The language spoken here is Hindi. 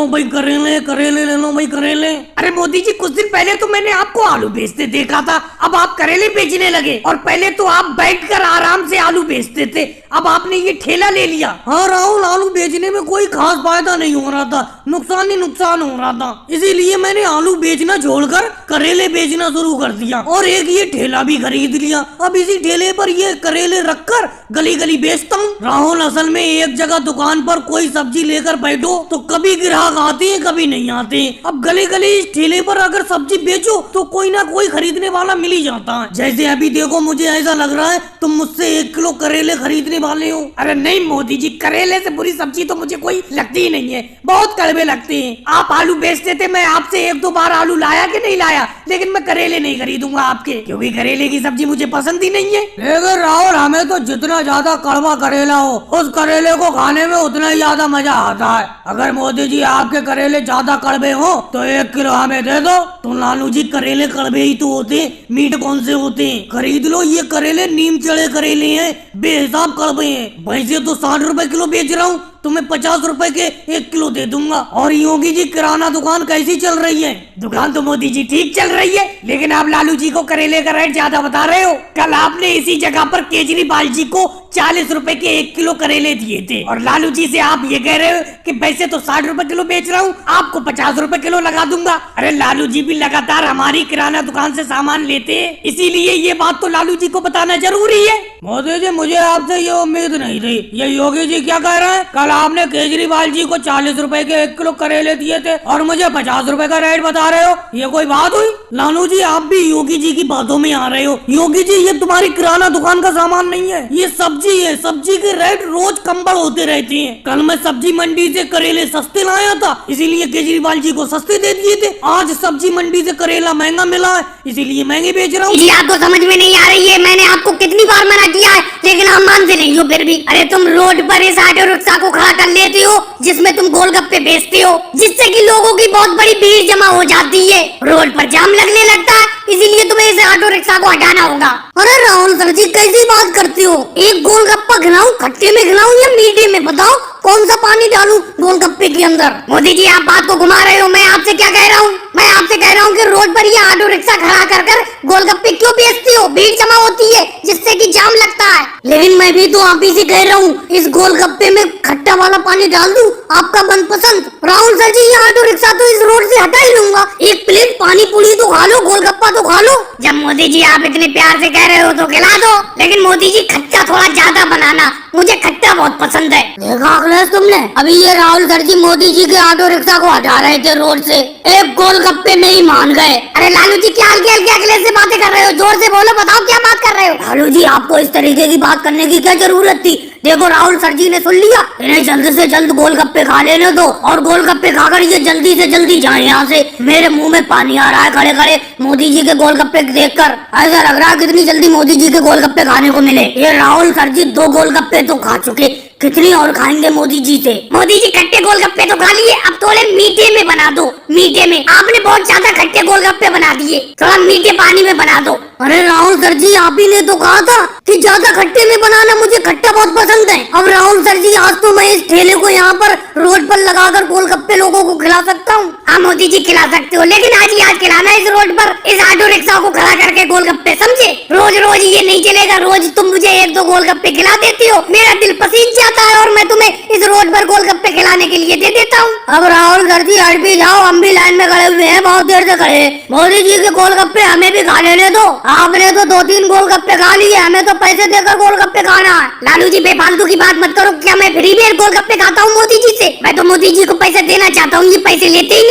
भाई करेले, करेले ले लो भाई करेले। अरे मोदी जी, कुछ दिन पहले तो मैंने आपको आलू बेचते देखा था, अब आप करेले बेचने लगे। और पहले तो आप बैठकर आराम से आलू बेचते थे, अब आपने ये ठेला ले लिया। हाँ राहुल, आलू बेचने में कोई खास फायदा नहीं हो रहा था, नुकसान ही नुकसान हो रहा था, इसीलिए मैंने आलू बेचना छोड़कर करेले बेचना शुरू कर दिया और एक ये ठेला भी खरीद लिया। अब इसी ठेले पर ये करेले रखकर गली गली बेचता हूँ। राहुल, असल में एक जगह दुकान पर कोई सब्जी लेकर बैठो तो कभी ग्राहक आते हैं कभी नहीं आते। अब गली गली इस ठेले पर अगर सब्जी बेचो तो कोई ना कोई खरीदने वाला मिल ही जाता है। जैसे अभी देखो, मुझे ऐसा लग रहा है तुम मुझसे 1 किलो करेले खरीदने वाले हो। अरे नहीं मोदी जी, करेले से बुरी सब्जी तो मुझे कोई लगती ही नहीं है, बहुत कड़वे लगते हैं। आप आलू बेचते थे, मैं आपसे 1-2 बार आलू लाया कि नहीं लाया, लेकिन मैं करेले नहीं खरीदूंगा आपके, क्योंकि करेले की सब्जी मुझे पसंद ही नहीं है। लेकिन राहुल, हमें तो जितना ज्यादा कड़वा करेला हो उस करेले को खाने में उतना ही ज्यादा मजा आता है। अगर मोदी जी आपके करेले ज्यादा कड़वे हो तो 1 किलो हमें दे दो। तो लालू जी, करेले कड़वे ही तो होते हैं, मीठ कौन से होते हैं। खरीद लो, ये करेले नीम चढ़े करेले हैं, बेहिसाब कड़वे हैं। वैसे तो 60 रुपए किलो बेच रहा हूँ, तुम्हें 50 रुपए के 1 किलो दे दूंगा। और योगी जी, किराना दुकान कैसी चल रही है? दुकान तो मोदी जी ठीक चल रही है, लेकिन आप लालू जी को करेले का रेट ज्यादा बता रहे हो। कल आपने इसी जगह पर केजरीवाल जी को 40 रुपए के 1 किलो करेले दिए थे, और लालू जी से आप ये कह रहे हो कि वैसे तो 60 रुपए किलो बेच रहा हूँ, आपको 50 रुपए किलो लगा दूंगा। अरे लालू जी भी लगातार हमारी किराना दुकान से सामान लेते हैं, इसीलिए ये बात तो लालू जी को बताना जरूरी है। मोदी जी, मुझे आपसे ये उम्मीद नहीं थी। ये योगी जी क्या कह रहे हैं? कल आपने केजरीवाल जी को 40 रुपए के 1 किलो करेले दिए थे और मुझे 50 रुपए का रेट बता रहे हो, ये कोई बात हुई? लालू जी, आप भी योगी जी की बातों में आ रहे हो। योगी जी, ये तुम्हारी किराना दुकान का सामान नहीं है, ये सब्जी है। सब्जी के रेट रोज कंबल होते रहते हैं। कल मैं सब्जी मंडी से करेले सस्ते लाया था, इसीलिए केजरीवाल जी को सस्ते दे दिए थे। आज सब्जी मंडी से करेला महंगा मिला है, इसीलिए महंगे बेच रहा हूँ। आपको समझ में नहीं आ रही है, मैंने आपको कितनी बार मना किया है, लेकिन आप मानते नहीं हो फिर भी। अरे तुम रोड पर इस ऑटो रिक्शा को खड़ा कर लेते हो जिसमें तुम गोलगप्पे बेचते हो, जिससे कि लोगों की बहुत बड़ी भीड़ जमा हो जाती है, रोड पर जाम लगने लगता है, इसीलिए तुम्हें इस ऑटो रिक्शा को हटाना होगा। अरे राहुल सर जी, कैसी बात करते हो? एक गोलगप्पा खिलाऊं, खट्टे में खिलाऊं या मीठे में? बताओ कौन सा पानी डालूं गोलगप्पे के अंदर? मोदी जी, आप बात को घुमा रहे हो। मैं आपसे क्या कह रहा हूँ? मैं आपसे कह रहा हूँ कि रोड पर ये ऑटो रिक्शा खड़ा कर कर गोलगप्पे क्यों बेचते हो? भीड़ जमा होती है जिससे कि जाम लगता है। लेकिन मैं भी तो आप ही से कह रहा हूँ, इस गोलगप्पे में खट्टा वाला पानी डाल दूं, आपका मनपसंद। राहुल सर जी, ये ऑटो रिक्शा तो इस रोड से हटा ही लूंगा। एक प्लेट पानी पूरी तो खा लो, गोलगप्पा तो खा लो। जब मोदी जी आप इतने प्यार से कह रहे हो तो खिला दो, लेकिन मोदी जी खट्टा थोड़ा ज्यादा बनाना, मुझे खट्टा बहुत पसंद है। देखा अखिलेश तुमने, अभी ये राहुल सर जी मोदी जी के ऑटो रिक्शा को हटा रहे थे रोड से, एक गोलगप्पे में ही मान गए। अरे लालू जी, क्या हल्के हल्के अखिलेश से बातें कर रहे हो? जोर से बोलो, बताओ क्या बात कर रहे हो? लालू जी, आपको इस तरीके की बात करने की क्या जरूरत थी? देखो राहुल सर जी ने सुन लिया, इन्हें जल्द से जल्द गोलगप्पे खा लेने दो, और गोलगप्पे खाकर ये जल्दी से जल्दी जाए यहाँ से। मेरे मुंह में पानी आ रहा है खड़े खड़े मोदी जी के गोलगप्पे देखकर। ऐसा लग रहा है कितनी जल्दी मोदी जी के गोलगप्पे खाने को मिले। ये राहुल सर जी 2 गोलगप्पे तो खा चुके, कितनी और खाएंगे मोदी जी से? मोदी जी खट्टे गोलगप्पे तो खा लिए, अब थोड़े मीठे में बना दो। मीठे में आपने बहुत ज्यादा खट्टे गोलगप्पे बना दिए, थोड़ा मीठे पानी में बना दो। अरे राहुल सर जी, आप ही ने तो कहा था कि ज्यादा खट्टे में बनाना, मुझे खट्टा बहुत पसंद है। अब राहुल सर जी, आज तो मैं इस ठेले को यहाँ पर रोड पर लगाकर गोलगप्पे लोगों को खिला सकता हूँ। हाँ मोदी जी, खिला सकते हो, लेकिन आज ही आज खिलाना इस रोड पर, इस ऑटो रिक्शा को खड़ा करके गोलगप्पे, समझे? रोज रोज ये नहीं चलेगा, रोज तुम मुझे 1-2 गोलगप्पे खिला देती हो, मेरा दिल पसीज जाता है, और मैं तुम्हें इस रोड पर गोलगप्पे खिलाने के लिए दे देता हूँ। अब राहुल सर जी हट भी जाओ, हम भी लाइन में खड़े हुए हैं, बहुत देर से खड़े। मोदी जी के गोलगप्पे हमें भी खा लेने दो। आपने तो 2-3 गोलगप्पे खा लिए, हमें तो पैसे देकर गोलगप्पे खाना है। लालू जी, बेफालतू की बात मत करो, क्या मैं फ्री में गोलगप्पे खाता हूँ मोदी जी से? मैं तो मोदी जी को पैसे देना चाहता हूँ, ये पैसे लेते ही नहीं।